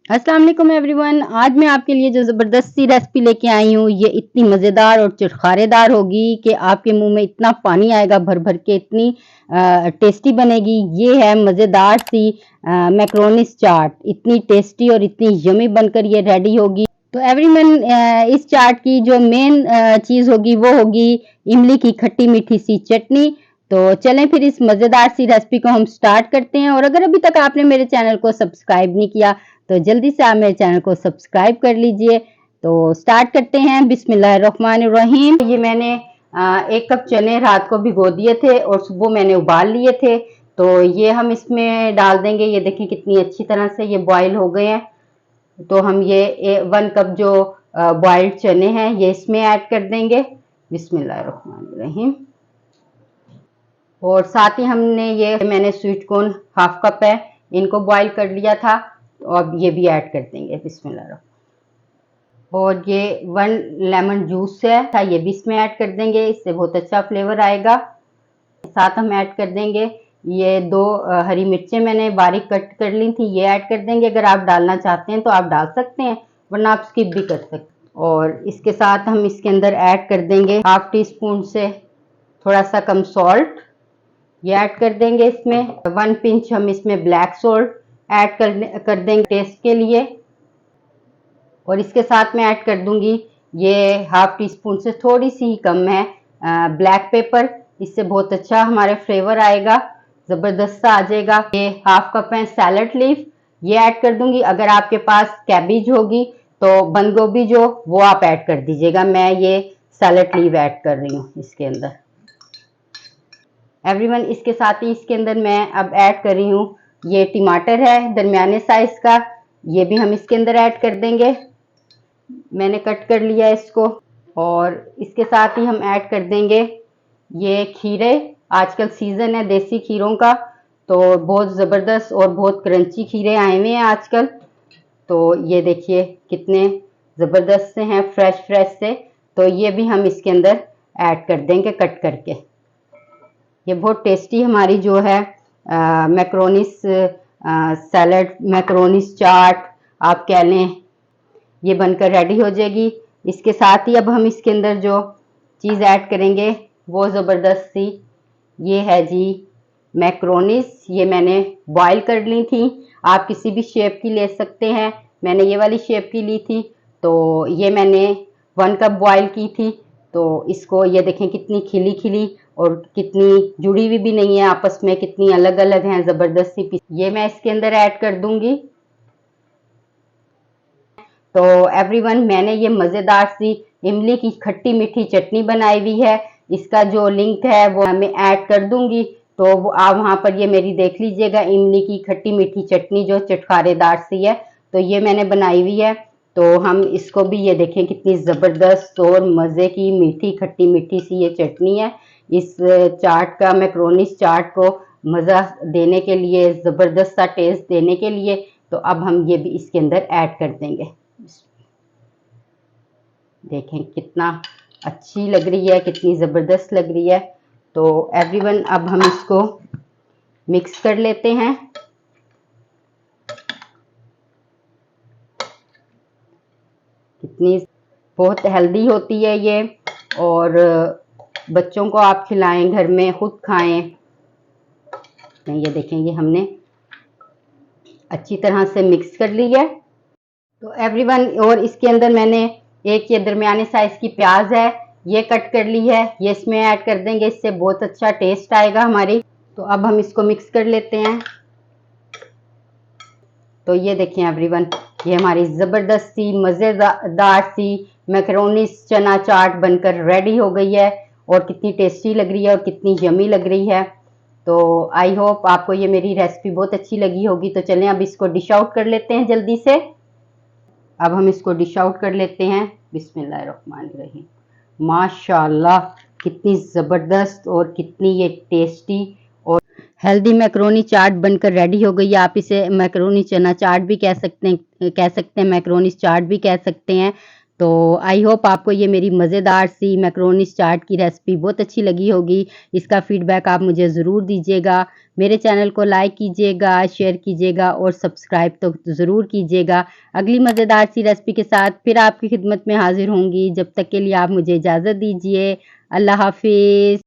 अस्सलाम वालेकुम एवरीवन। आज मैं आपके लिए जो ज़बरदस्त सी रेसिपी लेके आई हूँ, ये इतनी मज़ेदार और चटखारेदार होगी कि आपके मुंह में इतना पानी आएगा भर भर के, इतनी टेस्टी बनेगी। ये है मज़ेदार सी मैक्रोनीस चाट, इतनी टेस्टी और इतनी यमी बनकर ये रेडी होगी। तो एवरीवन, इस चाट की जो मेन चीज़ होगी वो होगी इमली की खट्टी मीठी सी चटनी। तो चलें फिर इस मज़ेदार सी रेसिपी को हम स्टार्ट करते हैं। और अगर अभी तक आपने मेरे चैनल को सब्सक्राइब नहीं किया तो जल्दी से आप मेरे चैनल को सब्सक्राइब कर लीजिए। तो स्टार्ट करते हैं। बिस्मिल्लाहिर्रहमानिर्रहीम। ये मैंने 1 कप चने रात को भिगो दिए थे और सुबह मैंने उबाल लिए थे। तो ये हम इसमें डाल देंगे। ये देखिए कितनी अच्छी तरह से ये बॉयल हो गए हैं। तो हम ये 1 कप जो बॉइल्ड चने हैं ये इसमें ऐड कर देंगे। बिस्मिल्लाहिर्रहमानिर्रहीम। और साथ ही हमने ये मैंने स्वीट कॉर्न 1/2 कप है, इनको बॉईल कर लिया था। तो अब ये भी ऐड कर देंगे। बिस्मिल्लाह। और ये 1 लेमन जूस है, ये भी इसमें ऐड कर देंगे, इससे बहुत अच्छा फ्लेवर आएगा। साथ हम ऐड कर देंगे ये 2 हरी मिर्चें मैंने बारीक कट कर ली थी, ये ऐड कर देंगे। अगर आप डालना चाहते हैं तो आप डाल सकते हैं, वरना आप स्किप भी कर सकते हैं। और इसके साथ हम इसके अंदर ऐड कर देंगे 1/2 टीस्पून से थोड़ा सा कम सॉल्ट, ये ऐड कर देंगे। इसमें 1 पिंच हम इसमें ब्लैक सॉल्ट ऐड कर देंगे टेस्ट के लिए। और इसके साथ मैं ऐड कर दूंगी ये 1/2 टीस्पून से थोड़ी सी ही कम है ब्लैक पेपर, इससे बहुत अच्छा हमारे फ्लेवर आएगा, जबरदस्त सा आ जाएगा। ये 1/2 कप है सैलड लीफ, ये ऐड कर दूंगी। अगर आपके पास कैबिज होगी तो बंद गोभी जो वो आप ऐड कर दीजिएगा। मैं ये सैलड लीफ ऐड कर रही हूँ इसके अंदर। एवरीवन, इसके साथ ही इसके अंदर मैं अब ऐड कर रही हूँ ये टमाटर है दरमियाने साइज का, ये भी हम इसके अंदर ऐड कर देंगे। मैंने कट कर लिया इसको। और इसके साथ ही हम ऐड कर देंगे ये खीरे। आजकल सीजन है देसी खीरों का, तो बहुत ज़बरदस्त और बहुत क्रंची खीरे आए हुए हैं आजकल। तो ये देखिए कितने ज़बरदस्त से हैं, फ्रेश फ्रेश से। तो ये भी हम इसके अंदर ऐड कर देंगे कट करके। ये बहुत टेस्टी हमारी जो है मैक्रोनीस सैलड, मैक्रोनीस चाट आप कह लें, ये बनकर रेडी हो जाएगी। इसके साथ ही अब हम इसके अंदर जो चीज़ ऐड करेंगे वो ज़बरदस्त सी ये है जी मैक्रोनीस। ये मैंने बॉईल कर ली थी, आप किसी भी शेप की ले सकते हैं, मैंने ये वाली शेप की ली थी। तो ये मैंने 1 कप बॉईल की थी। तो इसको ये देखें कितनी खिली खिली और कितनी जुड़ी हुई भी नहीं है आपस में, कितनी अलग अलग हैं, ज़बरदस्त सी पीस। ये मैं इसके अंदर ऐड कर दूंगी। तो एवरीवन, मैंने ये मज़ेदार सी इमली की खट्टी मीठी चटनी बनाई हुई है, इसका जो लिंक है वो मैं ऐड कर दूंगी। तो आप वहाँ पर ये मेरी देख लीजिएगा, इमली की खट्टी मीठी चटनी जो चटखारेदार सी है, तो ये मैंने बनाई हुई है। तो हम इसको भी ये देखें कितनी ज़बरदस्त और मज़े की मीठी खट्टी मीठी सी ये चटनी है। इस चाट का, मैक्रोनीस चाट को मज़ा देने के लिए, ज़बरदस्त सा टेस्ट देने के लिए, तो अब हम ये भी इसके अंदर ऐड कर देंगे। देखें कितना अच्छी लग रही है, कितनी ज़बरदस्त लग रही है। तो एवरीवन, अब हम इसको मिक्स कर लेते हैं। कितनी बहुत हेल्दी होती है ये, और बच्चों को आप खिलाएं, घर में खुद खाएं। ये देखें, ये हमने अच्छी तरह से मिक्स कर ली है। तो एवरीवन, और इसके अंदर मैंने एक ये दरमियाने साइज की प्याज है, ये कट कर ली है, ये इसमें ऐड कर देंगे, इससे बहुत अच्छा टेस्ट आएगा हमारी। तो अब हम इसको मिक्स कर लेते हैं। तो ये देखें एवरीवन, ये हमारी ज़बरदस्त सी मज़ेदार सी मैक्रोनीस चना चाट बनकर रेडी हो गई है, और कितनी टेस्टी लग रही है और कितनी यमी लग रही है। तो आई होप आपको ये मेरी रेसिपी बहुत अच्छी लगी होगी। तो चलें अब इसको डिश आउट कर लेते हैं जल्दी से। अब हम इसको डिश आउट कर लेते हैं। बिस्मिल्लाहिर्रहमानिर्रहीम। माशाल्लाह, कितनी ज़बरदस्त और कितनी ये टेस्टी और हेल्दी मैक्रोनी चाट बनकर रेडी हो गई है। आप इसे मैक्रोनी चना चाट भी कह सकते हैं, मैक्रोनी चाट भी कह सकते हैं। तो आई होप आपको ये मेरी मज़ेदार सी मैक्रोनी चाट की रेसिपी बहुत अच्छी लगी होगी। इसका फ़ीडबैक आप मुझे ज़रूर दीजिएगा। मेरे चैनल को लाइक कीजिएगा, शेयर कीजिएगा और सब्सक्राइब तो ज़रूर कीजिएगा। अगली मज़ेदार सी रेसिपी के साथ फिर आपकी खिदमत में हाज़िर होंगी। जब तक के लिए आप मुझे इजाज़त दीजिए। अल्लाह हाफ़िज़।